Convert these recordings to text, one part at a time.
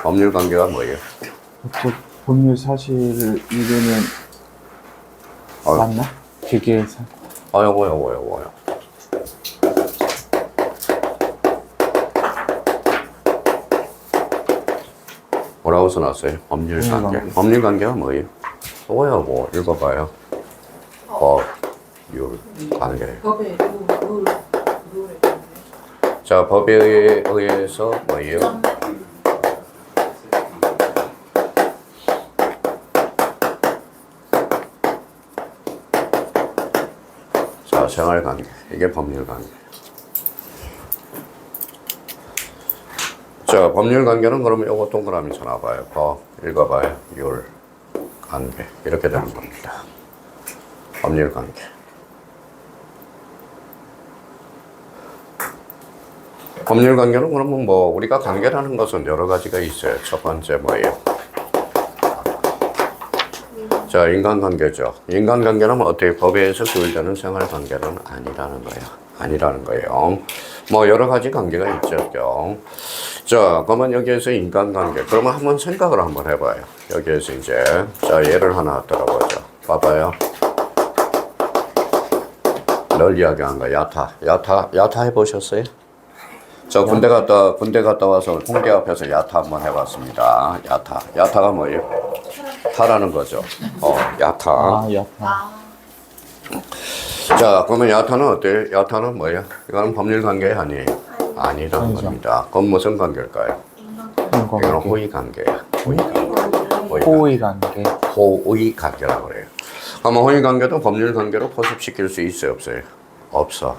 법률 관계가 뭐예요? 법적 법률 사실을 이루는 맞나? 기계에서 요거요. 뭐라고 써놨어요? 법률 관계. 법률 관계가 뭐예요? 요거요, 뭐 읽어봐요. 법률 관계. 법의 룰. 자, 법에 의해서 뭐예요? 자, 생활관계. 이게 법률관계. 자, 법률관계는 그러면 요거 동그라미 쳐놔봐요. 법, 읽어봐요. 율, 관계. 이렇게 되는 겁니다. 법률관계. 법률관계는 그러면 뭐 우리가 관계라는 것은 여러 가지가 있어요. 첫 번째 뭐예요? 자, 인간관계죠. 인간관계는 어떻게 법에 의해서 규율되는 생활관계는 아니라는 거예요. 뭐 여러 가지 관계가 있죠. 자, 그러면 여기에서 인간관계. 그러면 한번 생각을 한번 해봐요. 여기에서 이제 자, 예를 하나 들어보죠. 봐봐요. 널 이야기한 거 야타 해보셨어요? 저 군대 갔다 와서 홍대 앞에서 야타 한번 해봤습니다. 야타가 뭐예요? 타라는 거죠. 야타. 야타. 자, 그러면 야타는 어때요? 야타는 뭐예요? 이거는 법률 관계 아니에요? 아니라는 겁니다. 그럼 무슨 관계일까요? 이거는 호의 관계야. 호의 관계. 호의 관계라고 그래요. 그러면 호의 관계도 법률 관계로 포섭시킬 수 있어요, 없어요? 없어.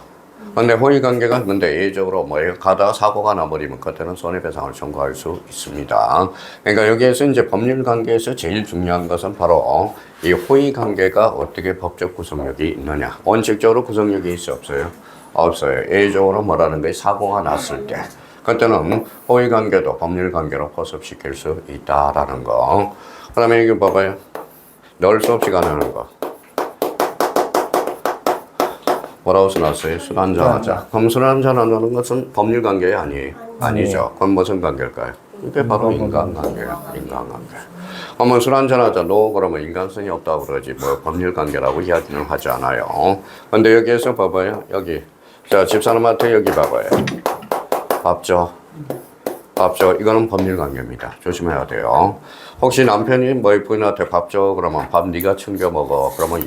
근데 호의 관계가 근데 예적으로 뭐예요? 가다가 사고가 나버리면 그때는 손해배상을 청구할 수 있습니다. 그러니까 여기에서 이제 법률 관계에서 제일 중요한 것은 바로 이 호의 관계가 어떻게 법적 구성력이 있느냐. 원칙적으로 구성력이 있어 없어요? 없어요. 예적으로 뭐라는 거예요? 사고가 났을 때. 그때는 호의 관계도 법률 관계로 포섭시킬 수 있다라는 거. 그 다음에 여기 봐봐요. 넣을 수 없이 가능한 거. 뭐라고 써놨어요? 술 한잔하자. 그럼 술 한잔하는 것은 법률 관계 아니에요? 아니죠. 그럼 무슨 관계일까요? 이게 바로 인간관계예요. 인간관계. 그러면 술 한잔하자. 너 그러면 인간성이 없다고 그러지. 뭐 법률 관계라고 이야기는 하지 않아요. 근데 여기에서 봐봐요. 여기. 자, 집사람한테 여기 봐봐요. 밥 줘. 이거는 법률 관계입니다. 조심해야 돼요. 혹시 남편이 뭐 부인한테 밥 줘 그러면 밥 네가 챙겨 먹어 그러면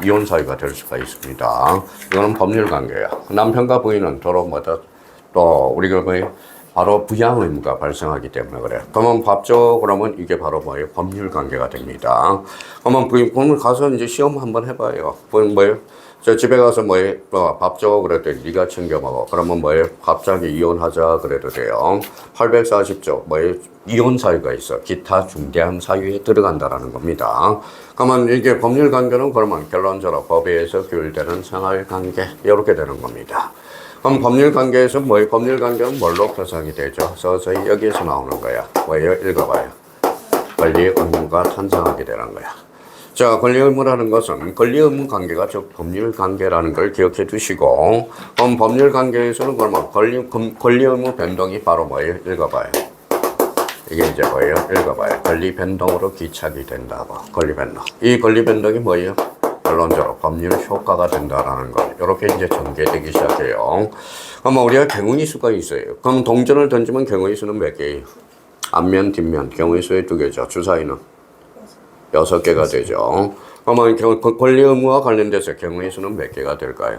이혼 사유가 될 수가 있습니다. 이거는 법률 관계야. 남편과 부인은 서로 또 우리가 뭐 바로 부양 의무가 발생하기 때문에 그래. 그러면 밥 줘 그러면 이게 바로 뭐예요? 법률 관계가 됩니다. 그러면 부인 가서 이제 시험 한번 해봐요. 부인 뭐예요? 저 집에 가서 뭐예요? 밥 줘 그랬더니 네가 챙겨 먹어. 그러면 뭐예요? 갑자기 이혼하자 그래도 돼요. 840조 뭐예요? 이혼 사유가 있어. 기타 중대한 사유에 들어간다라는 겁니다. 그러면 이게 법률 관계는 그러면 결론적으로 법에 의해서 규율되는 생활 관계 이렇게 되는 겁니다. 그럼 법률 관계에서 뭐예요? 법률 관계는 뭘로 표상이 되죠? 서서히 여기에서 나오는 거야. 뭐예요? 읽어봐요. 권리 의무가 탄생하게 되는 거야. 자, 권리 의무라는 것은 권리 의무 관계가 즉 법률 관계라는 걸 기억해 두시고, 그럼 법률 관계에서는 그러면 권리 의무 변동이 바로 뭐예요? 읽어봐요. 이게 이제 뭐예요? 읽어봐요. 권리 변동으로 기착이 된다고. 권리 변동. 이 권리 변동이 뭐예요? 결론적으로 법률 효과가 된다라는 거. 이렇게 이제 전개되기 시작해요. 그러면 우리가 경우의 수가 있어요. 그럼 동전을 던지면 경우의 수는 몇 개예요? 앞면, 뒷면. 경우의 수의 2개죠. 주사위는 6개가 되죠. 그러면 권리 의무와 관련돼서 경우의 수는 몇 개가 될까요?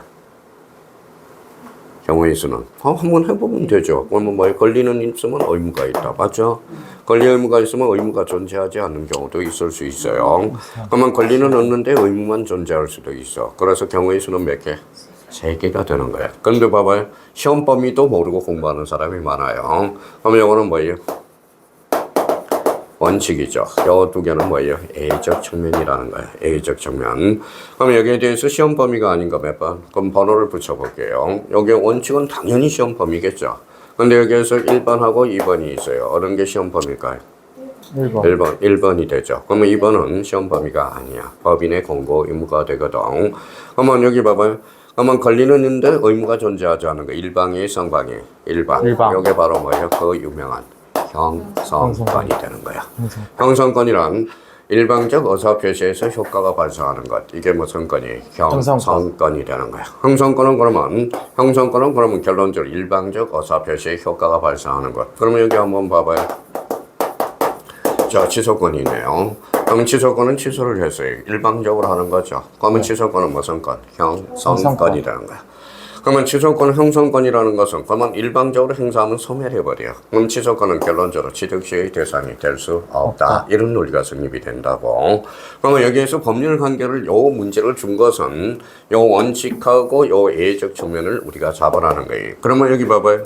경우의 수는 한번 해보면 되죠. 그러면 뭐 권리는 있으면 의무가 있다. 맞죠? 권리 의무가 있으면 의무가 존재하지 않는 경우도 있을 수 있어요. 그러면 권리는 없는데 의무만 존재할 수도 있어. 그래서 경우의 수는 몇 개? 3개가 되는 거야. 그런데 봐봐요. 시험 범위도 모르고 공부하는 사람이 많아요. 그러면 이거는 뭐예요? 원칙이죠. 요 2개는 뭐예요? A적 측면이라는 거예요. A적 측면. 그럼 여기에 대해서 시험 범위가 아닌 거 몇 번? 그럼 번호를 붙여볼게요. 여기 원칙은 당연히 시험 범위겠죠. 근데 여기에서 1번하고 2번이 있어요. 어느 게 시험 범위일까요? 1번이 되죠. 그러면 2번은 시험 범위가 아니야. 법인의 공고 의무가 되거든. 그러면 여기 봐봐요. 그러면 권리는 있는데 의무가 존재하지 않는 거. 일방이 성방이. 일방. 이게 바로 뭐예요? 그 유명한 형성권이 되는 거야. 형성권이란 일방적 의사 표시에서 효과가 발생하는 것. 이게 무슨 건이? 형성권이 되는 거야. 형성권은 그러면 결론적으로 일방적 의사 표시에 효과가 발생하는 것. 그러면 여기 한번 봐봐요. 자, 취소권이 있네요. 그럼 취소권은 취소를 했어요. 일방적으로 하는 거죠. 그러면 취소권은 무슨 건? 형성권이 되는 거야. 그러면 취소권, 형성권이라는 것은 그러면 일방적으로 행사하면 소멸해버려요. 그럼 취소권은 결론적으로 취득시의 대상이 될 수 없다. 이런 논리가 성립이 된다고. 그러면 여기에서 법률 관계를 요 문제를 준 것은 요 원칙하고 요 예적 측면을 우리가 잡아라는 거예요. 그러면 여기 봐봐요.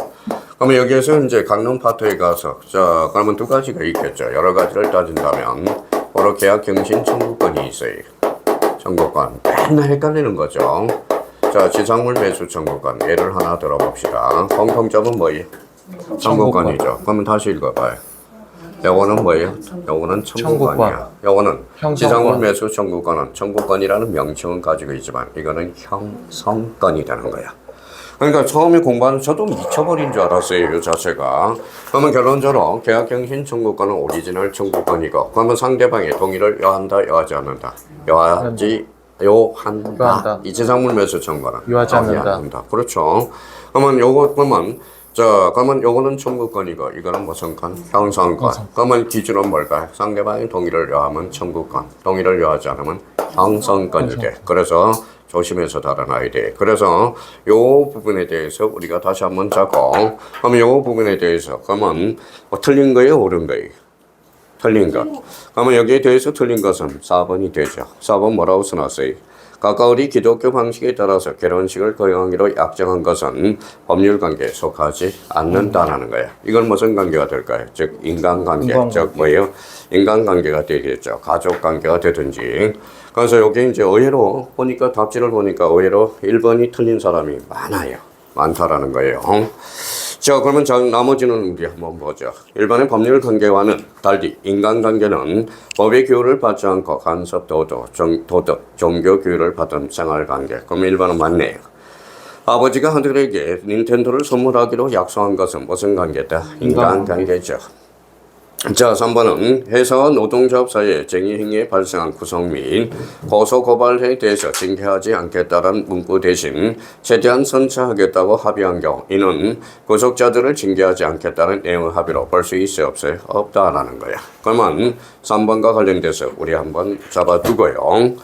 그러면 여기에서 이제 강론 파트에 가서 자 그러면 두 가지가 있겠죠. 여러 가지를 따진다면 바로 계약 경신 청구권이 있어요. 청구권 맨날 헷갈리는 거죠. 자, 지상물 매수 청구권 예를 하나 들어봅시다. 공통점은 뭐예요? 청구권이죠. 그러면 다시 읽어봐요. 요거는 뭐예요? 요거는 청구권이야. 요거는 지상물 매수 청구권은 청구권이라는 명칭은 가지고 있지만 이거는 형성권이 되는 거야. 그러니까 처음에 공부하는 저도 미쳐버린 줄 알았어요. 이 자체가. 그러면 결론적으로 계약갱신 청구권은 오리지널 청구권이고 그러면 상대방의 동의를 요한다, 요하지 않는다. 요한다. 이 지상물 매수 청구는 요하지 않는다. 그렇죠. 그러면 요거 그러면 자 그러면 요거는 청구권이고 이거는 무슨 건? 형성권. 그러면 기준은 뭘까요? 상대방의 동의를 요하면 청구권, 동의를 요하지 않으면 형성권이 돼. 그래서 조심해서 다뤄놔야 돼. 그래서 요 부분에 대해서 우리가 다시 한번 잡고 그러면 요 부분에 대해서 그러면 뭐 틀린 거예요, 옳은 거예요? 틀린 것. 그러면 여기에 대해서 틀린 것은 4번이 되죠. 4번 뭐라고 써놨어요? 가까우리 기독교 방식에 따라서 결혼식을 거행하기로 약정한 것은 법률 관계에 속하지 않는다라는 거예요. 이건 무슨 관계가 될까요? 즉 인간관계. 즉 뭐예요? 인간관계가 되겠죠. 가족관계가 되든지. 그래서 여기 이제 의외로 보니까 답지를 보니까 의외로 1번이 틀린 사람이 많다라는 거예요. 자, 그러면 나머지는 우리 한번 보죠. 일반의 법률 관계와는 달리 인간관계는 법의 교육을 받지 않고 간섭, 도덕, 종교 교육을 받은 생활관계. 그럼 일반은 맞네요. 아버지가 아들에게 닌텐도를 선물하기로 약속한 것은 무슨 관계다? 인간관계죠. 자, 3번은 회사와 노동조합 사이에 쟁의 행위에 발생한 구성 및 고소 고발에 대해서 징계하지 않겠다는 문구 대신 최대한 선처하겠다고 합의한 경우 이는 구속자들을 징계하지 않겠다는 내용의 합의로 볼 수 있어요, 없어요? 없다라는 거야. 그러면 3번과 관련돼서 우리 한번 잡아두고요.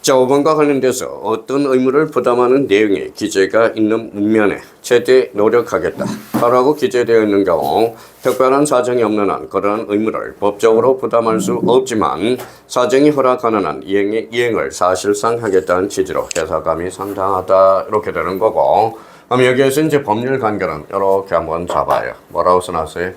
자, 5번과 관련돼서 어떤 의무를 부담하는 내용의 기재가 있는 문면에 최대 노력하겠다 라고 기재되어 있는 경우 특별한 사정이 없는 한 그러한 의무를 법적으로 부담할 수 없지만 사정이 허락하는 한 이행을 사실상 하겠다는 취지로 해석감이 상당하다 이렇게 되는 거고 그럼 여기에서 이제 법률 관계는 이렇게 한번 잡아요. 뭐라고 써놨어요?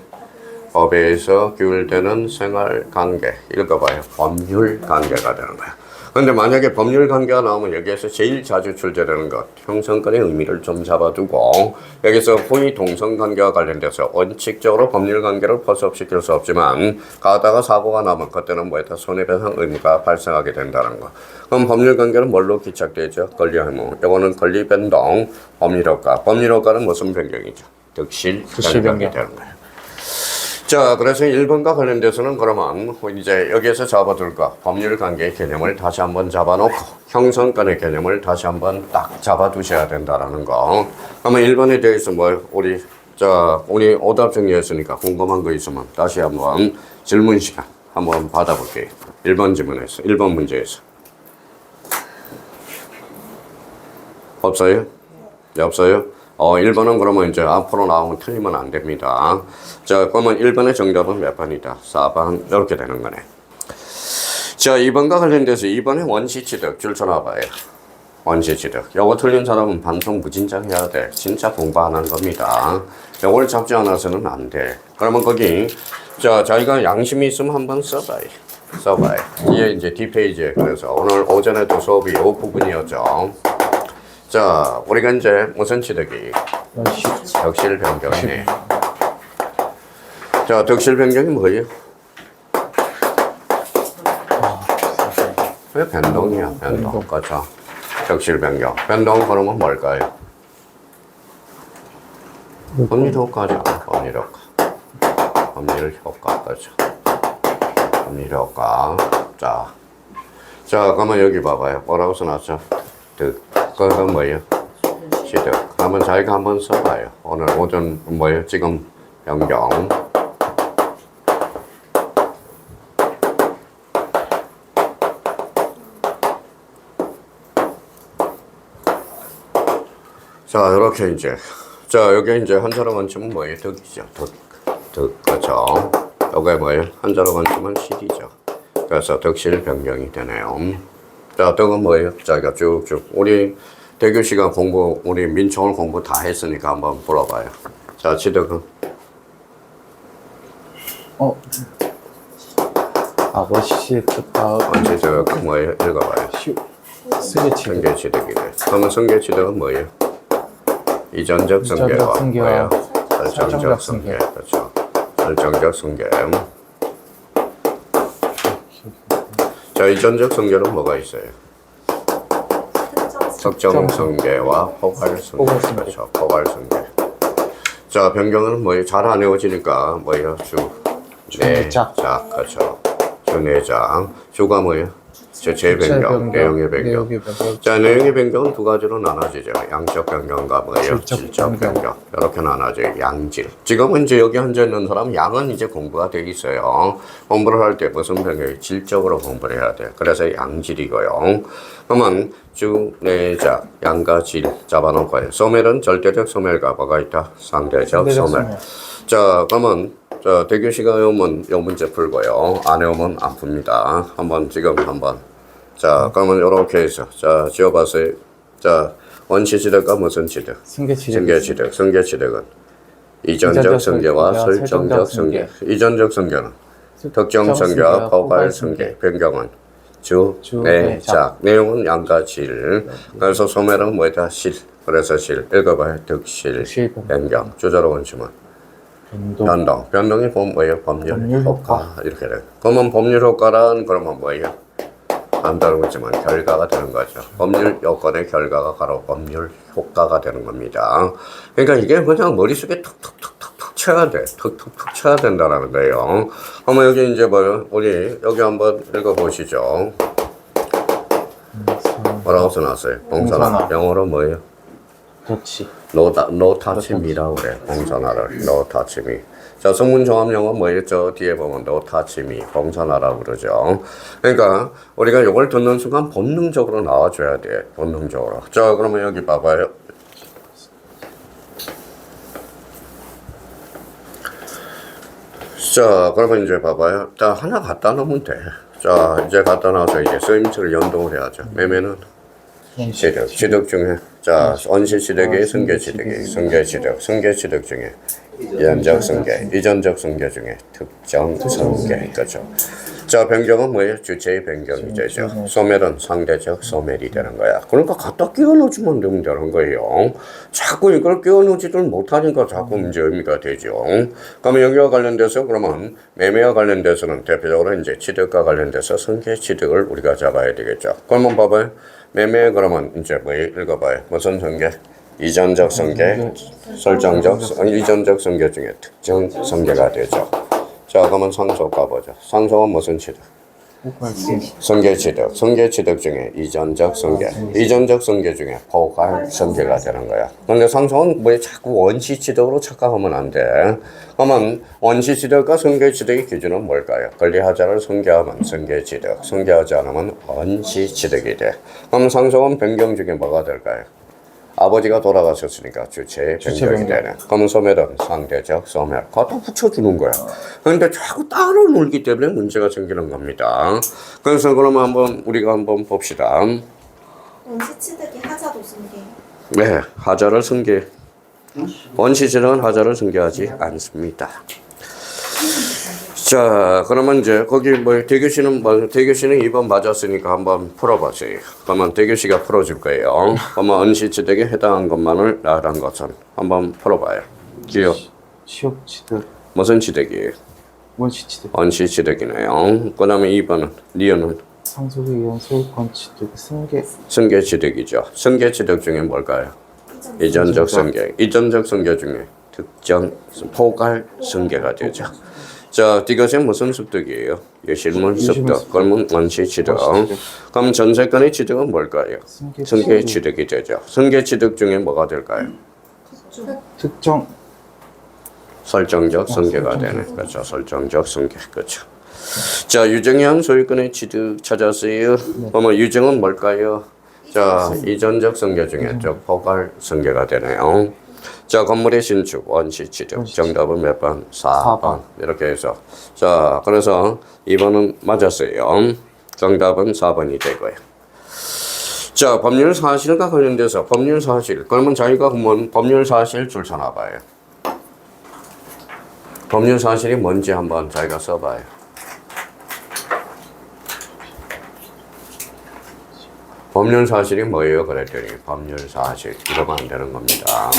법에서 규율되는 생활관계 읽어봐요. 법률 관계가 되는 거야. 그런데 만약에 법률 관계가 나오면 여기에서 제일 자주 출제되는 것 형성권의 의미를 좀 잡아두고 여기서 후의 동성 관계와 관련돼서 원칙적으로 법률 관계를 포섭시킬 수 없지만 가다가 사고가 나면 그때는 뭐였다 손해배상 의무가 발생하게 된다는 거. 그럼 법률 관계는 뭘로 기착되죠? 권리 의무. 이거는 권리 변동, 법률효과. 법률효과는 무슨 변경이죠? 득실 변경이 되는 거예요. 자, 그래서 1번과 관련돼서는 그러면 이제 여기에서 잡아둘 거 법률 관계의 개념을 다시 한번 잡아놓고 형성권의 개념을 다시 한번 딱 잡아두셔야 된다라는 거. 그러면 1번에 대해서 우리 오답 정리했으니까 궁금한 거 있으면 다시 한번 질문 시간 한번 받아볼게요. 1번 질문에서 1번 문제에서 없어요? 네, 없어요? 1번은 그러면 이제 앞으로 나오면 틀리면 안 됩니다. 자, 그러면 1번의 정답은 몇 번이다? 4번. 이렇게 되는 거네. 자, 2번과 관련돼서 2번의 원시취득 줄 쳐놔봐요. 원시취득. 요거 틀린 사람은 반성 무진장 해야 돼. 진짜 공부 안 한 겁니다. 요걸 잡지 않아서는 안 돼. 그러면 거기, 자, 자기가 양심이 있으면 한번 써봐요. 이게 이제 뒷페이지에. 그래서 오늘 오전에도 수업이 요 부분이었죠. 자, 우리가 이제 무슨 취득이? 득실 변경이네. 자, 득실 변경이 뭐예요? 왜 변동이야? 변동. 그렇죠. 득실 변경. 변동 그러면 뭘까요? 법률효과죠. 법률효과. 법률 효과 그렇죠. 법률 효과. 자, 그러면 여기 봐봐요. 뭐라고 써놨죠? 그건 뭐예요? 취득. 그러면 자기가 한번 써봐요. 오늘 오전 뭐예요? 지금 변경. 자, 이렇게 이제. 자, 여기 이제 한자로 건치면 뭐예요? 득이죠. 득. 그렇죠. 여기 뭐예요? 한자로 건치면 실이죠. 그래서 득실 변경이 되네요. 자, 득은 뭐예요? 자기가 쭉쭉. 우리 대교 시간 공부, 우리 민총을 공부 다 했으니까 한번 물어봐요. 자, 취득은? 아버지 뜻하고 취득 뭐예요? 읽어봐요. 승계 취득. 승계 취득이래. 그러면 승계 취득은 뭐예요? 이전적 승계와 뭐예요? 설정적 승계. 그렇죠. 설정적 승계. 자, 이전적 승계는 뭐가 있어요? 특정 승계와 포괄 승계. 그렇죠. 포괄 승계. 자, 변경은 뭐예요? 잘 안 외워지니까 뭐예요? 주내작. 그렇죠. 주내작. 주가 뭐예요? 주체 변경, 내용의 변경. 자, 내용의 변경은 두 가지로 나눠지죠. 양적 변경과 뭐예요? 질적 변경. 이렇게 나눠져 양질. 지금은 이제 여기 앉아 있는 사람 양은 이제 공부가 돼 있어요. 공부를 할 때 무슨 변경이 질적으로 공부를 해야 돼. 그래서 양질이고요. 그러면 주, 내작, 양과 질 잡아놓고 소멸은 절대적 소멸과 뭐가 있다? 상대적 소멸. 자, 그러면 자, 대교 시간에 오면 요 문제 풀고요. 안 해오면 안 풉니다. 자, 그러면 요렇게 해서. 자, 지어봤어요. 자, 원시지득과 무슨 지득? 승계지득. 승계지득은 이전적 승계와 설정적 승계. 이전적 승계는 특정 승계와 포괄 승계. 변경은 주, 내, 작. 내용은 양과 질. 그래서 소멸은 뭐다? 실. 그래서 실. 읽어봐요. 득실. 변경. 주저로 원심은 변동이 뭐예요? 법률 효과. 이렇게 돼. 그러면 법률 효과란 그러면 뭐예요? 안 다루겠지만 결과가 되는 거죠. 법률 요건의 결과가 바로 법률 효과가 되는 겁니다. 그러니까 이게 그냥 머릿속에 툭툭툭툭 쳐야 돼. 툭툭툭 쳐야 된다는 거예요. 그러면 여기 이제 뭐요? 우리 여기 한번 읽어보시죠. 뭐라고 써놨어요? 봉선화. 영어로 뭐예요? No touch me라고 그래. 봉선화를 No touch me. 자, 성문 종합 영어 뭐예요? 저 뒤에 보면 No touch me. 봉선화라고 그러죠. 그러니까 우리가 이걸 듣는 순간 본능적으로 나와줘야 돼. 본능적으로. 자, 그러면 여기 봐봐요. 자, 그러면 이제 봐봐요. 자, 하나 갖다 놓으면 돼. 자, 이제 갖다 놔서 이제 쓰임새를 연동을 해야죠. 매매는 취득. 취득 중에 자, 원시취득이 승계취득이 승계취득 중에 이전적 승계, 이전적 승계 중에 특정 승계. 그렇죠. 자, 변경은 뭐예요? 주체의 변경이 되죠. 소멸은 상대적 소멸이 되는 거야. 그러니까 갖다 끼워 넣어주면 되는 거예요. 자꾸 이걸 끼워 넣지들 못하니까 자꾸 문제 의미가 되죠. 그러면 여기와 관련돼서 그러면 매매와 관련돼서는 대표적으로 이제 취득과 관련돼서 승계 취득을 우리가 잡아야 되겠죠. 그러면 봐봐요. 매매 그러면 이제 뭐 읽어봐요. 무슨 승계? 이전적 승계, 이전적 승계 중에 특정 승계가 되죠. 자, 그러면 상속 가보죠. 상속은 무슨 취득? 승계취득. 승계취득 중에 이전적 승계. 이전적 승계 중에 포괄 승계가 되는 거야. 근데 상속은 왜 자꾸 원시취득으로 착각하면 안 돼. 그러면 원시취득과 승계취득의 기준은 뭘까요? 권리하자를 승계하면 승계취득, 승계하지 않으면 원시취득이 돼. 그럼 상속은 변경 중에 뭐가 될까요? 아버지가 돌아가셨으니까 주체의 변경이 되는. 그러면 소멸은 상대적 소멸. 갖다 붙여주는 거야. 그런데 자꾸 따로 놀기 때문에 문제가 생기는 겁니다. 그래서 그러면 한번 우리가 한번 봅시다. 원시취득이 하자도 승계. 네, 하자를 승계. 원시취득은 하자를 승계하지 않습니다. 자, 그러면 이제 거기 뭐 대교시는 2번 맞았으니까 한번 풀어보세요. 그러면 대교시가 풀어줄 거예요. 그러면 원시취득에 해당한 것만을 나란 것은 한번 풀어봐요. 기억. 시효취득. 무슨 취득이에요? 원시취득. 원시취득이네요. 그 다음에 2번은 리언은 상속에 의한 소유권취득. 승계취득이죠. 승계취득 중에 뭘까요? 이전적 승계. 이전적 승계 중에 특정 포괄 승계가 되죠. 자, 이것은 무슨 습득이에요? 예실문 습득. 그러면 원시 취득. 그럼 전세권의 취득은 뭘까요? 승계 취득이 되죠. 승계 취득 중에 뭐가 될까요? 특정 설정적 승계가 되네. 그렇죠. 설정적 승계. 그렇죠. 자, 유정형 소유권의 취득 찾았어요. 그러면 유정은 뭘까요? 자, 이전적 승계 중에 좀 포괄 승계가 되네요. 자, 건물의 신축, 원시 취득. 정답은 몇 번? 4번. 이렇게 해서. 자, 그래서 2번은 맞았어요. 정답은 4번이 되고요. 자, 법률 사실과 관련돼서 법률 사실. 그러면 자기가 그러면 법률 사실 줄 서나봐요. 법률 사실이 뭔지 한번 자기가 써봐요. 법률 사실이 뭐예요? 그랬더니 법률 사실. 이러면 안 되는 겁니다.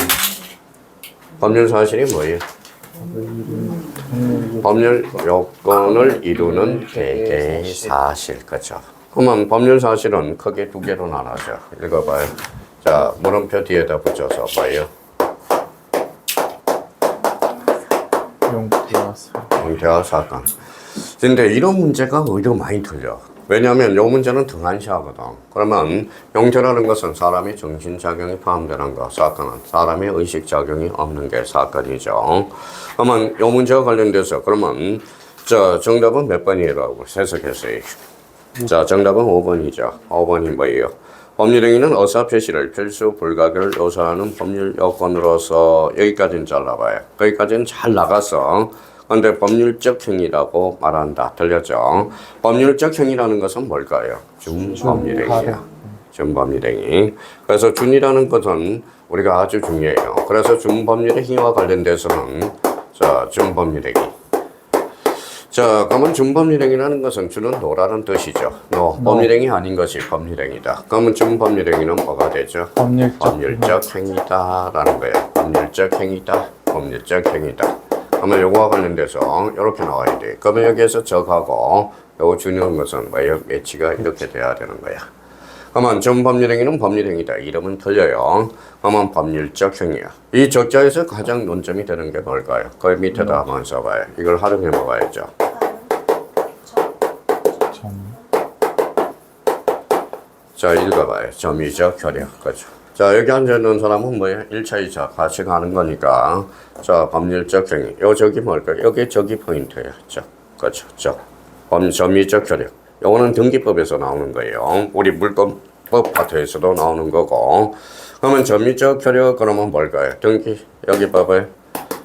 법률 사실이 뭐예요? 법률 요건을 이루는 개개의 사실. 그렇죠. 그러면 법률 사실은 크게 두 개로 나눠져. 읽어봐요. 자, 물음표 뒤에다 붙여서 봐요. 용태와 사건. 근데 이런 문제가 오히려 많이 틀려. 왜냐하면 이 문제는 등한시하거든. 그러면 용태라는 것은 사람의 정신작용이 포함되는 거, 사건은 사람의 의식작용이 없는 게 사건이죠. 그러면 이 문제와 관련돼서 그러면 자, 정답은 몇 번이라고 해석했어요. 자, 정답은 5번이죠. 5번이 뭐예요? 법률행위는 의사 표시를 필수 불가결 요소하는 법률 요건으로서 여기까지는 잘라봐요. 거기까지는 잘 나갔어. 근데 법률적 행위라고 말한다. 들렸죠? 법률적 행위라는 것은 뭘까요? 준법률행위야. 준법률행위. 그래서 준이라는 것은 우리가 아주 중요해요. 그래서 준법률의 행위와 관련돼서는 자, 준법률행위. 자, 그러면 준법률행위라는 것은 주는 노라는 뜻이죠. 법률행위 아닌 것이 법률행위다. 그러면 준법률행위는 뭐가 되죠? 법률적 행위다라는 거예요. 법률적 행위다. 법률적 행위다. 그러면 요거와 관련돼서 이렇게 나와야 돼. 그러면 여기에서 적하고 요거 중요한 것은 뭐예요? 매치가 이렇게 돼야 되는 거야. 그러면 준법률행위는 법률행위다. 이름은 틀려요. 그러면 법률적 행위야. 이 적자에서 가장 논점이 되는 게 뭘까요? 그 밑에다 한번 써봐요. 이걸 활용해 먹어야죠. 자, 읽어봐요. 점유적 효력. 그렇죠. 자, 여기 앉아있는 사람은 뭐예요? 1차, 2차 같이 가는 거니까. 자, 법률적 행위. 요 저기 뭘까요? 여기 저기 포인트예요. 적. 그렇죠. 적. 점유적 효력. 요거는 등기법에서 나오는 거예요. 우리 물권법 파트에서도 나오는 거고. 그러면 점유적 효력 그러면 뭘까요? 등기. 여기 봐봐요.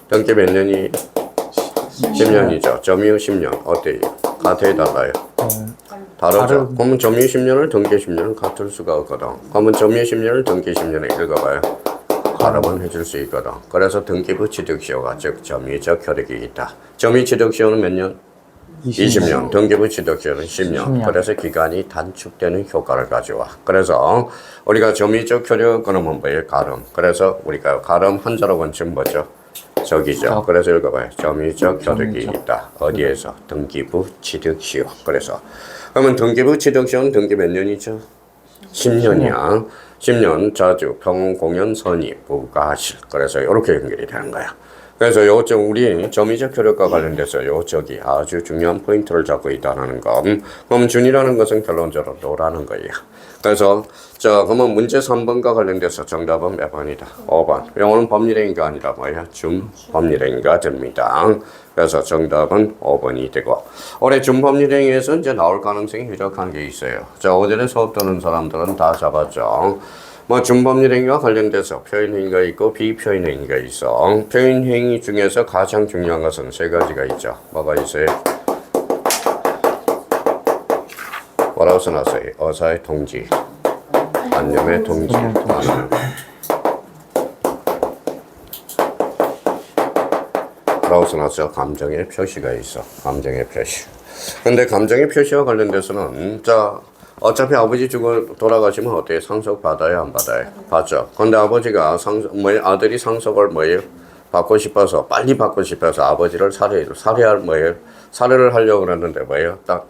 등기 몇 년이? 10년이죠. 점유 10년. 어때요? 같아요, 달라요? 다르죠. 그러면 점유 10년을 등기 10년은 같을 수가 없거든. 그러면 점유 10년을 등기 10년에 읽어봐요. 발음은 해줄 수 있거든. 그래서 등기부 취득시효가 즉 점유적 효력이 있다. 점유 취득시효는 몇 년? 20년. 등기부 취득시효는 10년. 그래서 기간이 단축되는 효과를 가져와. 그래서 우리가 점유적 효력 그러면 뭐예요? 가름. 그래서 우리가 가름 한자로 원칙 뭐죠? 적이죠. 그래서 읽어봐요. 점유적 효력이 있다. 어디에서? 등기부 취득시효. 그래서 그러면 등기부 취득시효는 등기 몇 년이죠? 10년이야. 10년 자주 평온 공연 선입 부가실. 그래서 이렇게 연결이 되는 거야. 그래서 요점 우리 점유적 효력과 관련돼서 요쪽이 아주 중요한 포인트를 잡고 있다는 거. 그럼 준이라는 것은 결론적으로 노라는 거예요. 그래서 자, 그러면 문제 3번과 관련돼서 정답은 몇 번이다? 5번. 영어는 법률행위가 아니라 뭐야? 준법률행위가 됩니다. 그래서 정답은 5번이 되고 올해 준법률행위에서 이제 나올 가능성이 유력한 게 있어요. 자, 어제는 수업 듣는 사람들은 다 잡았죠. 뭐 준법률행위와 관련돼서 표현행위가 있고 비표현행위가 있어. 표현행위 중에서 가장 중요한 것은 세 가지가 있죠. 뭐가 있어요? 뭐라고 써놨어요? 의사의 통지, 안념의 통지, 뭐라고 써놨어요? 감정의 표시가 있어. 감정의 표시. 근데 감정의 표시와 관련돼서는 자, 어차피 아버지 돌아가시면 어때요? 상속 받아요, 안 받아요? 받죠. 근데 아버지가 아들이 상속을 뭐예요? 받고 싶어서, 빨리 받고 싶어서 아버지를 살해할 뭐예요? 살해를 하려고 그랬는데 뭐예요? 딱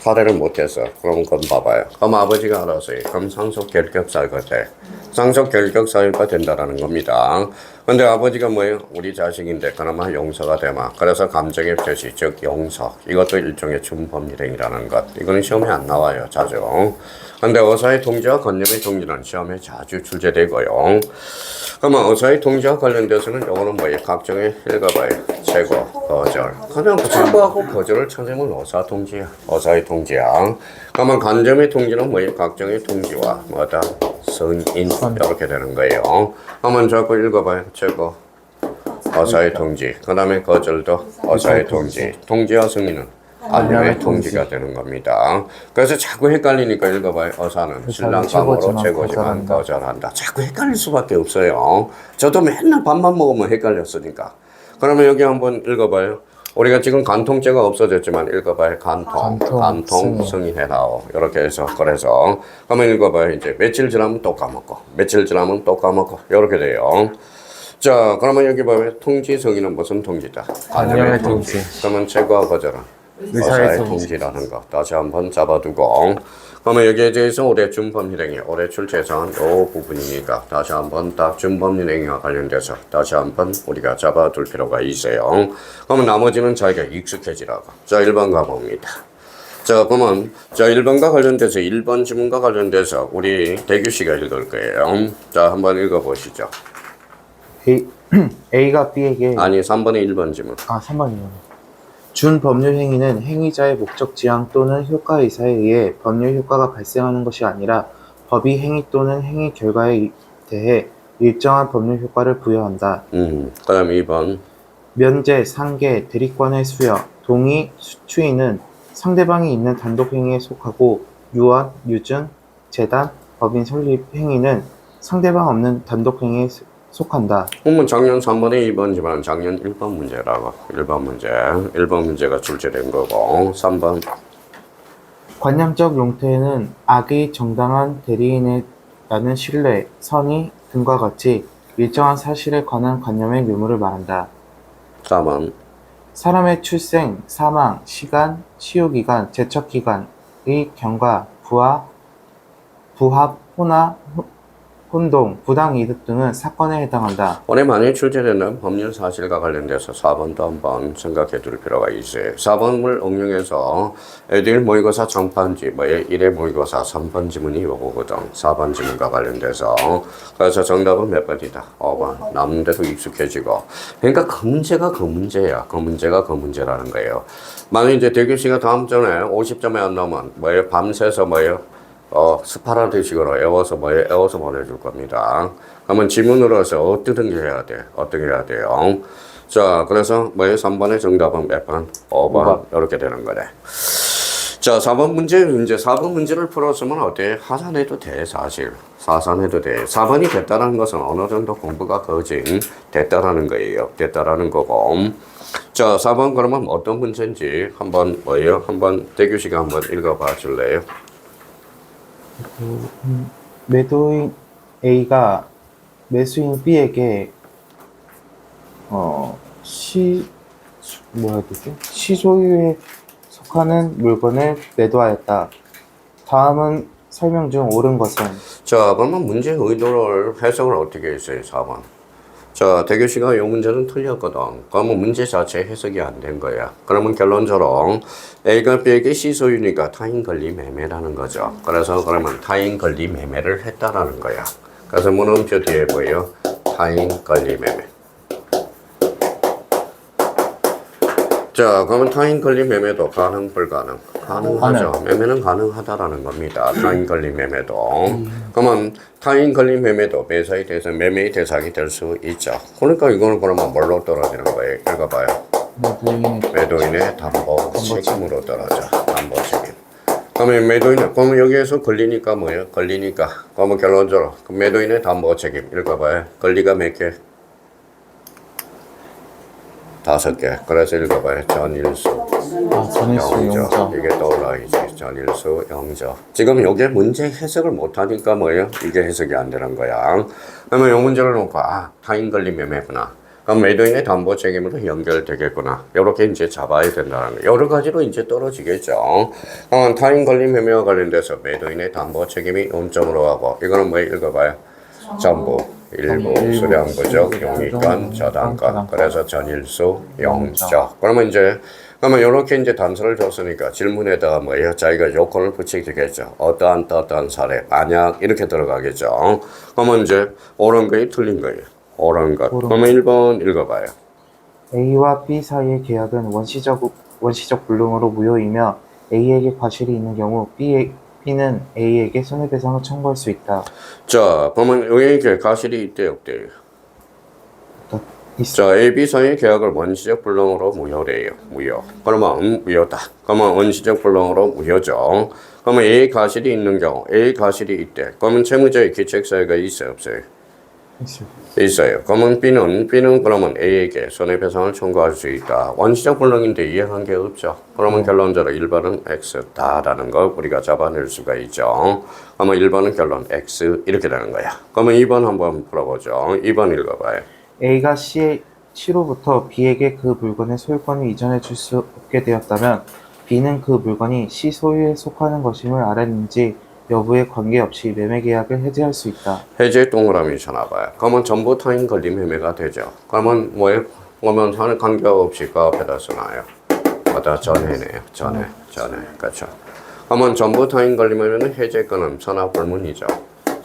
할애를 못했어. 그럼 그건 봐봐요. 그럼 아버지가 알아서 해. 그럼 상속 결격사유가 돼. 상속 결격사유가 된다라는 겁니다. 근데 아버지가 뭐예요? 우리 자식인데 그나마 용서가 되마. 그래서 감정의 표시, 즉 용서. 이것도 일종의 준법률행위라는 것. 이거는 시험에 안 나와요, 자주. 근데 어사의 통지와 건념의 통지는 시험에 자주 출제되고요. 그러면 어사의 통지와 관련돼서는 요거는 뭐예요? 각종의 읽어봐요. 제거, 거절. 그냥 제거하고 거절을 찾으면 어사 통지야. 어사의 통지야. 그러면 간점의 통지는 뭐예요? 각종의 통지와 뭐다? 선인 이렇게 되는 거예요. 한번 자꾸 읽어봐요. 제거, 어사의 통지. 그 다음에 거절도 어사의 통지. 통지와 승인은 안녕의 통지가 되는 겁니다. 그래서 자꾸 헷갈리니까 읽어봐요. 어사는 신랑감으로 최고지만 거절한다. 자꾸 헷갈릴 수밖에 없어요. 저도 맨날 밥만 먹으면 헷갈렸으니까. 그러면 여기 한번 읽어봐요. 우리가 지금 간통죄가 없어졌지만 읽어봐요. 간통 승인해나오. 이렇게 해서 그래서 그러면 읽어봐요. 이제 며칠 지나면 또 까먹고 며칠 지나면 또 까먹고 이렇게 돼요. 자, 그러면 여기 봐요. 통지 승인은 무슨 통지다? 안녕의 통지. 그러면 최고와 거절은 의사의 통지라는 거 다시 한번 잡아두고 그러면 여기에 대해서 올해 준법률행위 올해 출제사항 요 부분이니까 다시 한번 딱 준법률행위와 관련돼서 다시 한번 우리가 잡아둘 필요가 있어요. 그러면 나머지는 자기가 익숙해지라고. 자, 1번 가봅니다. 자, 그러면 자 1번과 관련돼서 1번 지문과 관련돼서 우리 대규 씨가 읽을 거예요. 자, 한번 읽어보시죠. A가 B에게 아니 3번의 1번 지문. 3번이요. 준 법률 행위는 행위자의 목적 지향 또는 효과 의사에 의해 법률 효과가 발생하는 것이 아니라 법이 행위 또는 행위 결과에 대해 일정한 법률 효과를 부여한다. 그다음 2번. 면제, 상계, 대리권의 수여, 동의, 추인은 상대방이 있는 단독 행위에 속하고 유언, 유증, 재단, 법인 설립 행위는 상대방 없는 단독 행위에 속한다. 그러면 작년 3번에 2번이지만 작년 1번 문제라고. 1번 문제가 출제된 거고. 3번. 관념적 용태에는 악의 정당한 대리인에 라는 신뢰, 선의 등과 같이 일정한 사실에 관한 관념의 묘물을 말한다. 4번. 사람의 출생, 사망, 시간, 치유기간, 제척기간의 경과, 부합, 혼동, 부당이득 등은 사건에 해당한다. 올해 많이 출제되는 법률 사실과 관련돼서 4번도 한번 생각해 둘 필요가 있어요. 4번을 응용해서 애들 모의고사 정판지, 1회 모의고사 3번 지문이 요거거든. 4번 지문과 관련돼서. 그래서 정답은 몇 번이다? 5번. 남는데도 익숙해지고. 그러니까 그 문제가 그 문제야. 그 문제가 그 문제라는 거예요. 만약 이제 대규 씨가 다음 전에 50점에 안 나오면 밤새서 스파라드식으로 애워서 보내줄 겁니다. 그러면 지문으로서 어떻게 해야 돼? 어떻게 해야 돼요? 자, 그래서 3번의 정답은 몇 번? 5번. 이렇게 되는 거네. 자, 4번 문제를 풀었으면 어때? 하산해도 돼, 사실. 하산해도 돼. 4번이 됐다는 것은 어느 정도 공부가 됐다라는 거예요. 됐다라는 거고. 자, 4번 그러면 어떤 문제인지 한번 한번 대규 씨가 한번 읽어봐 줄래요? 매도인 A가 매수인 B에게 시소유에 속하는 물건을 매도하였다. 다음은 설명 중 옳은 것은? 자, 그러면 문제 의도를 해석을 어떻게 했어요? 4번. 자, 대규 씨가 이 문제는 틀렸거든. 그러면 문제 자체 해석이 안 된 거야. 그러면 결론적으로 A가 B에게 시소유니까 타인 권리 매매라는 거죠. 그래서 그러면 타인 권리 매매를 했다라는 거야. 그래서 문헌표 뒤에 보여요. 타인 권리 매매. 자, 그러면 타인 권리 매매도 가능, 불가능? 가능하죠. 매매는 가능하다라는 겁니다. 타인 권리 매매도. 그러면 타인 권리 매매도 매사에 대해서 매매의 대상이 될 수 있죠. 그러니까 이거는 그러면 뭘로 떨어지는 거예요? 읽어봐요. 매도인의 담보 책임으로 떨어져. 담보 책임. 그러면 여기에서 걸리니까 뭐예요? 그러면 결론적으로 매도인의 담보 책임. 읽어봐요. 권리가 몇 개? 5개. 그래서 읽어봐요. 전일수, 영저. 이게 떠올라야지. 전일수, 영저. 지금 이게 문제 해석을 못하니까 이게 해석이 안 되는 거야. 그러면 이 문제를 놓고 타인 권리 매매구나. 그럼 매도인의 담보 책임으로 연결되겠구나. 이렇게 이제 잡아야 된다는 거. 여러 가지로 이제 떨어지겠죠. 그러면 타인 권리 매매와 관련돼서 매도인의 담보 책임이 원점으로 하고 이거는 뭐 읽어봐요. 전부, 일부, 수량 부족, 용익권, 저당권. 그래서 전일수, 영적. 그러면 이렇게 이제 단서를 줬으니까 질문에다가 뭐예요? 자기가 요건을 붙이겠죠. 어떠한 사례, 만약 이렇게 들어가겠죠. 그러면 이제 옳은 거예요, 틀린 거예요. 옳은 것. 그러면 1번 읽어봐요. A와 B 사이의 계약은 원시적 불능으로 무효이며 A에게 과실이 있는 경우 B는 A에게 손해배상을 청구할 수 있다. 자, 그러면 A에게 과실이 있대 없대요? 있어. 자, A, B 사이의 계약을 원시적 불능으로 무효래요. 무효. 그러면 무효다. 그러면 원시적 불능으로 무효죠. 그러면 A 과실이 있는 경우, A 과실이 있대. 그러면 채무자의 기책사유가 있어요, 없어요? 있어. 있어요. 그러면 B는 그러면 A에게 손해배상을 청구할 수 있다. 원시적 불능인데 이해한 게 없죠. 그러면 결론적으로 1번은 X다라는 걸 우리가 잡아낼 수가 있죠. 그러면 1번은 결론 X 이렇게 되는 거야. 그러면 2번 한번 풀어보죠. 2번 읽어봐요. A가 C로부터 B에게 그 물건의 소유권을 이전해 줄 수 없게 되었다면 B는 그 물건이 C 소유에 속하는 것임을 알았는지 여부에 관계없이 매매 계약을 해지할 수 있다. 해제 동그라미 쳐놔봐요. 그러면 전부 타인 권리 매매가 되죠. 그러면 뭐예요? 그러면 하는 관계없이 그 앞에다 써놔요. 어다 전해네요. 전해. 그렇죠. 그러면 전부 타인 권리 매매는 해제권은 선납불문이죠.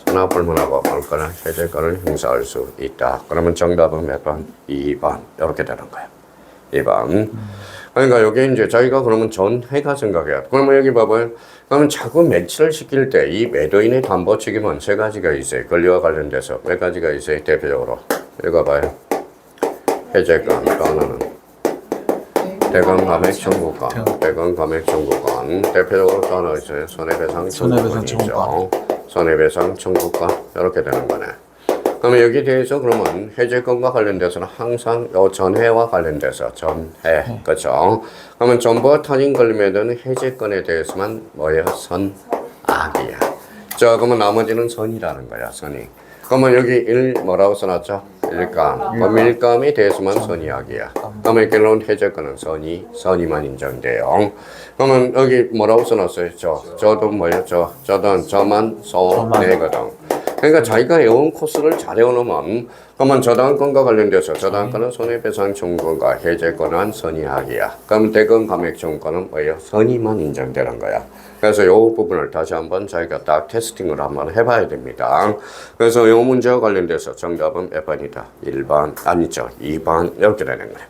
선납불문하고 말거나 해제권을 행사할 수 있다. 그러면 정답은 몇 번? 2번. 이렇게 되는 거예요. 2번. 그러니까 여기 이제 자기가 그러면 전해가 생각해요. 그러면 여기 봐봐요. 그러면 자꾸 매치를 시킬 때 이 매도인의 담보 책임은 세 가지가 있어요. 권리와 관련돼서 몇 가지가 있어요. 대표적으로 읽어봐요. 해제권, 또 하나는 대금 감액 청구권, 대금 감액 청구권. 대표적으로 또 하나 있어요. 손해배상 청구권이죠. 손해배상 청구권 이렇게 되는 거네. 그러면 여기에 대해서 그러면 해제권과 관련돼서는 항상 요 전해와 관련돼서 전해, 그렇죠? 그러면 전부와 타인 권리 매도는 해제권에 대해서만 뭐예요? 선악이야. 자, 그러면 나머지는 선이라는 거야, 선이. 그러면 여기 뭐라고 써놨죠? 일감. 그럼 일감에 대해서만 선이악이야. 그러면 결론 해제권은 선이만 인정돼요. 그러면 여기 뭐라고 써놨어요? 저도 뭐예요? 저만 손해거든. 그러니까 자기가 외운 코스를 잘 외워놓으면 그러면 저당권과 관련돼서 저당권은 손해배상 청구가 해제권은 선의하기야. 그럼 대금 감액 청구권은 뭐예요? 선의만 인정되는 거야. 그래서 이 부분을 다시 한번 자기가 딱 테스팅을 한번 해봐야 됩니다. 그래서 이 문제와 관련돼서 정답은 몇 번이다? 1번 아니죠. 2번 이렇게 되는 거예요.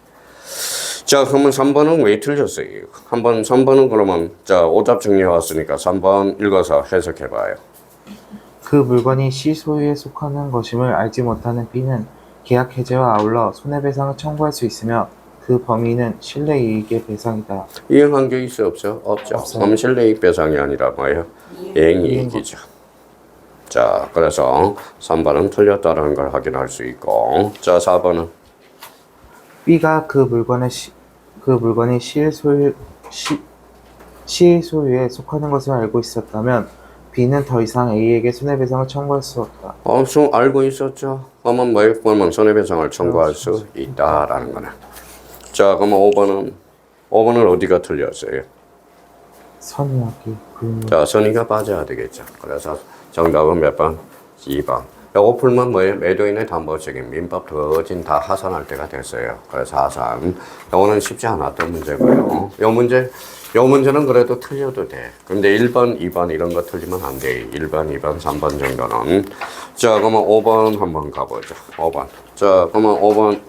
자, 그러면 3번은 왜 틀렸어요? 3번은 그러면 자 오답 정리해 왔으니까 3번 읽어서 해석해봐요. 그 물건이 C 소유에 속하는 것임을 알지 못하는 B는 계약 해제와 아울러 손해배상을 청구할 수 있으며 그 범위는 실내이익의 배상이다. 이행한 게 있어 없어? 없죠. 그럼 실내이익 배상이 아니라 뭐예요? 이행이익이죠. 자, 그래서 3번은 틀렸다는 걸 확인할 수 있고, 자 4번은 B가 그 물건이 C의 소유에 속하는 것을 알고 있었다면 B는 더 이상 A에게 손해배상을 청구할 수 없다. 알고 있었죠. 그러면 뭐예요? 그러면 손해배상을 청구할 수 있다라는 거네. 자, 그러면 5번은 어디가 틀렸어요? 선의하기 불문. 자, 선의가 빠져야 되겠죠. 그래서 정답은 몇 번? 2번. 요거 풀면 뭐예요? 매도인의 담보 책임, 민법 거진 다 하산할 때가 됐어요. 그래서 하산. 요거는 쉽지 않았던 문제고요. 요 문제는 그래도 틀려도 돼. 근데 1번, 2번 이런 거 틀리면 안 돼. 1번, 2번, 3번 정도는. 자, 그러면 5번 한번 가보죠. 5번. 자, 그러면 5번.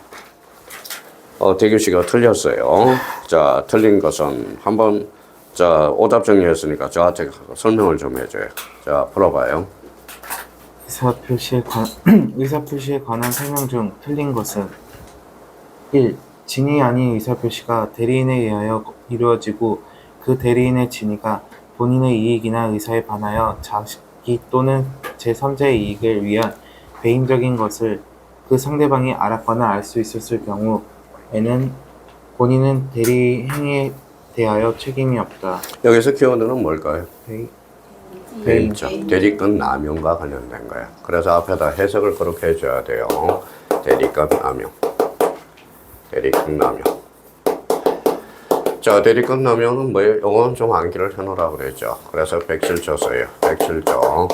대규 씨가 틀렸어요. 자, 틀린 것은 한번 자 오답 정리했으니까 저한테 설명을 좀 해줘요. 자, 풀어봐요. 의사표시에 관한 설명 중 틀린 것은 1. 진의 아닌 의사표시가 대리인에 의하여 이루어지고 그 대리인의 진의가 본인의 이익이나 의사에 반하여 자기 또는 제3자의 이익을 위한 배임적인 것을 그 상대방이 알았거나 알 수 있었을 경우에는 본인은 대리 행위에 대하여 책임이 없다. 여기서 키워드는 뭘까요? 배임적. 대리권 남용과 관련된 거야. 그래서 앞에다 해석을 그렇게 해줘야 돼요. 대리권 남용. 대리끝나면. 자, 대리끝나면은 뭐예요? 요건 좀 암기를 해놓으라 그랬죠. 그래서 백질조 써요. 백질조.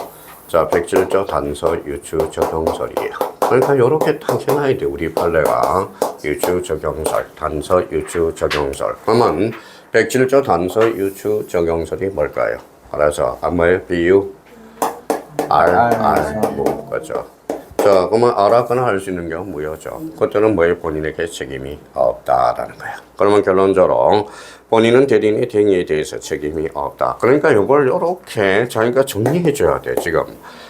자, 백질조 단서 유추 적용설이에요. 그러니까 요렇게 딱 해놔야 돼. 우리 판례가 유추 적용설, 단서 유추 적용설. 그러면 백질조 단서 유추 적용설이 뭘까요? 그래서 뭐예요? 비유 뭐 그죠. 자, 그러면 알았거나 할 수 있는 게 무효죠. 그때는 뭐에 본인에게 책임이 없다라는 거야. 그러면 결론적으로 본인은 대리인의 행위에 대해서 책임이 없다. 그러니까 이걸 이렇게 자기가 정리해 줘야 돼, 지금.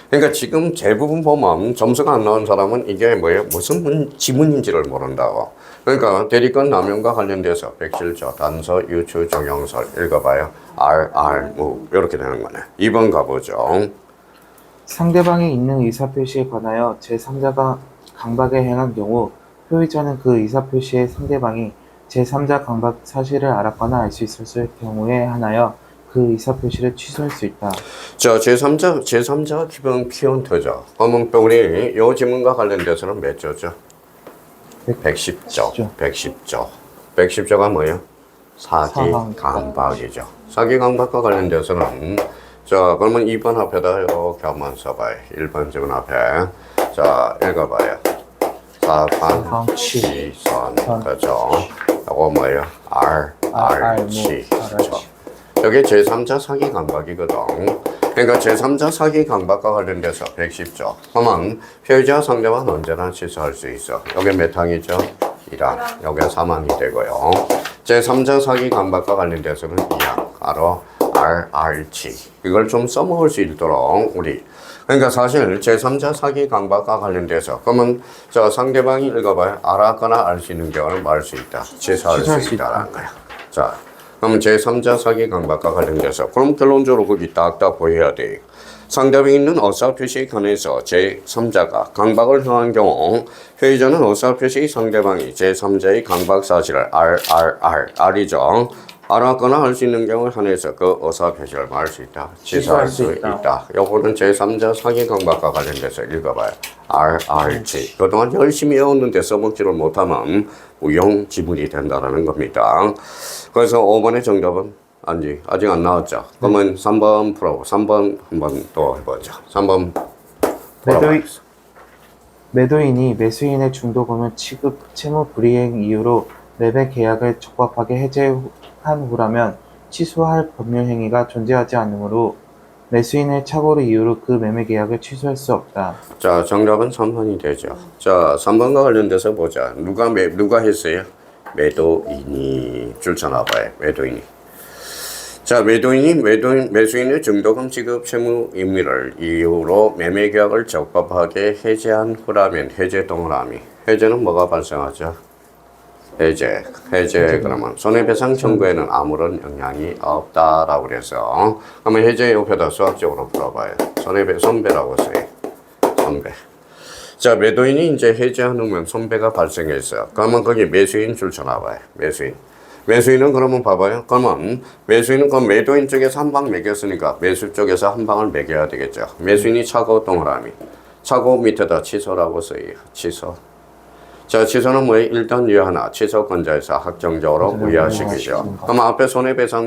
그러니까 지금 대부분 보면 점수가 안 나온 사람은 이게 뭐예요? 무슨 지문인지를 모른다고. 그러니까 대리권 남용과 관련돼서 백실조, 단서, 유추, 적용설 읽어봐요. 뭐 이렇게 되는 거네. 2번 가보죠. 상대방이 있는 의사표시에 관하여 제3자가 강박에 행한 경우 표의자는 그 의사표시에 상대방이 제3자 강박 사실을 알았거나 알 수 있었을 경우에 한하여 그 의사표시를 취소할 수 있다. 자, 제3자 기본 키운트죠. 그러면 우리 요 지문과 관련돼서는 몇 조죠? 110조. 110조. 110조가 뭐예요? 사기 강박이죠. 사기 강박과 관련돼서는 자, 그러면 2번 앞에다 이렇게 한번 써봐요. 1번 지문 앞에. 자, 읽어봐요. 사방치선. 그죠? 이거 뭐예요? RR치. 그죠? 여기 제3자 사기 강박이거든. 그러니까 제3자 사기 강박과 관련돼서 110조. 그러면 피해자 상대방 언제나 취소할 수 있어. 여기 몇 항이죠? 1항. 여기 3항이 되고요. 제3자 사기 강박과 관련돼서는 2항. 바로 RR치. 이걸 좀 써먹을 수 있도록 우리. 그러니까 사실 제3자 사기 강박과 관련돼서 그러면 저 상대방이 읽어봐요. 알았거나 알 수 있는 경우는 말 수 있다. 취소할 수 있다라는 거야. 자, 그럼 제3자 사기 강박과 관련돼서 그럼 결론적으로 거기 딱딱 보여야 돼. 상대방이 있는 의사표시에 관해서 제3자가 강박을 행한 경우 피해자는 의사표시 상대방이 제3자의 강박 사실을 R이죠. 알았거나 할 수 있는 경우에 한해서 그 의사표시를 말할 수 있다. 취소할 수 있다. 요거는 제3자 사기 강박과 관련돼서 읽어봐요. RR치. 그동안 열심히 외웠는데 써먹지를 못하면 무용 지문이 된다는 겁니다. 그래서 5번의 정답은 아직 안 나왔죠. 그러면 3번 풀어보고 3번 한번 또 해보죠. 3번 매도인이 매수인의 중도금을 취급 채무 불이행 이유로 매매 계약을 적법하게 해제한 후라면 취소할 법률 행위가 존재하지 않으므로 매수인의 착오를 이유로 그 매매 계약을 취소할 수 없다. 자, 정답은 3번이 되죠. 자, 3번과 관련돼서 보자. 누가 했어요? 매도인이 줄쳐놔봐요. 매도인이. 자, 매수인의 중도금 지급 채무 임의를 이유로 매매 계약을 적법하게 해제한 후라면 해제 동그라미. 해제는 뭐가 발생하죠? 해제 그러면 손해배상 청구에는 아무런 영향이 없다라고 그래서 그러면 해제 옆에다 수학적으로 풀어봐요. 손배라고 써요. 손배. 자, 매도인이 이제 해제한 후면 손배가 발생했어요. 그러면 거기 매수인 줄쳐놔봐요. 매수인은 그러면 봐봐요. 그러면 매수인은 그 매도인 쪽에서 한 방 매겼으니까 매수 쪽에서 한 방을 매겨야 되겠죠. 매수인이 착오 동그라미. 착오 밑에다 취소라고 써요. 취소. 자, 취소는 뭐예요? 일단 유하나 취소권자에서 확정적으로 무효시키죠. 그럼 앞에 손해배상